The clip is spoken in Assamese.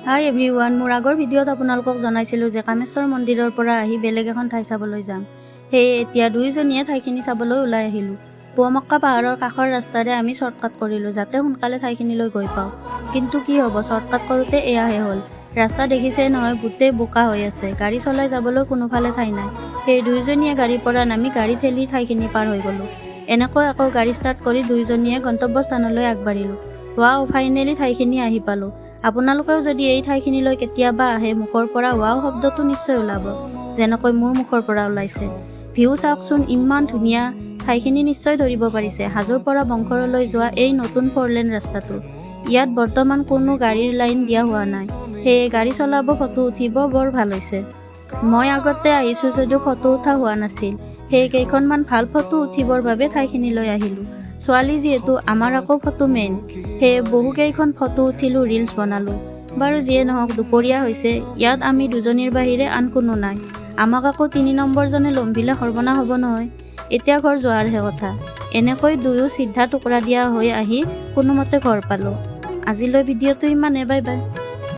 হাই এভৰিৱান, মোৰ আগৰ ভিডিঅ'ত আপোনালোকক জনাইছিলোঁ যে কামেশ্বৰ মন্দিৰৰ পৰা আহি বেলেগ এখন ঠাই চাবলৈ যাম। সেয়ে এতিয়া দুয়োজনীয়ে ঠাইখিনি চাবলৈ ওলাই আহিলোঁ। পুৱামক্কা পাহাৰৰ কাষৰ ৰাস্তাৰে আমি শ্বৰ্টকাট কৰিলোঁ যাতে সোনকালে ঠাইখিনিলৈ গৈ পাওঁ। কিন্তু কি হ'ব, শ্বৰ্টকাট কৰোঁতে এয়াহে হ'ল। ৰাস্তা দেখিছেই নহয়, গোটেই বোকা হৈ আছে, গাড়ী চলাই যাবলৈ কোনোফালে ঠাই নাই। সেই দুয়োজনীয়ে গাড়ীৰ পৰা নামি গাড়ী ঠেলি ঠাইখিনি পাৰ হৈ গ'লোঁ। এনেকৈ আকৌ গাড়ী ষ্টাৰ্ট কৰি দুয়োজনীয়ে গন্তব্যস্থানলৈ আগবাঢ়িলোঁ। ৱাও, ফাইনেলি ঠাইখিনি আহি পালোঁ। আপোনালোকেও যদি এই ঠাইখিনিলৈ কেতিয়াবা আহে, মুখৰ পৰা ৱাও শব্দটো নিশ্চয় ওলাব, যেনেকৈ মোৰ মুখৰ পৰা ওলাইছে। ভিউ চাওকচোন, ইমান ধুনীয়া। ঠাইখিনি নিশ্চয় ধৰিব পাৰিছে, হাজোৰ পৰা বংশৰলৈ যোৱা এই নতুন 4 লেন ৰাস্তাটো। ইয়াত বৰ্তমান কোনো গাড়ীৰ লাইন দিয়া হোৱা নাই, সেয়ে গাড়ী চলাব, ফটো উঠিব বৰ ভাল হৈছে। মই আগতে আহিছোঁ যদিও ফটো উঠা হোৱা নাছিল, সেয়ে কেইখনমান ভাল ফটো উঠিবৰ বাবে ঠাইখিনিলৈ আহিলোঁ। ছোৱালী যিহেতু, আমাৰ আকৌ ফটো মেইন, সেয়ে বহুকেইখন ফটো উঠিলোঁ, ৰিলছ বনালোঁ। বাৰু যিয়ে নহওক, দুপৰীয়া হৈছে, ইয়াত আমি দুজনীৰ বাহিৰে আন কোনো নাই। আমাক আকৌ 3 নম্বৰজনে লম্ভিলে সৰ্বনাশ হ'ব নহয়। এতিয়া ঘৰ যোৱাৰহে কথা। এনেকৈ দুয়ো চিধা টুকুৰা দিয়া হৈ আহি কোনোমতে ঘৰ পালোঁ। আজিলৈ ভিডিঅ'টো ইমানে, বাই বাই।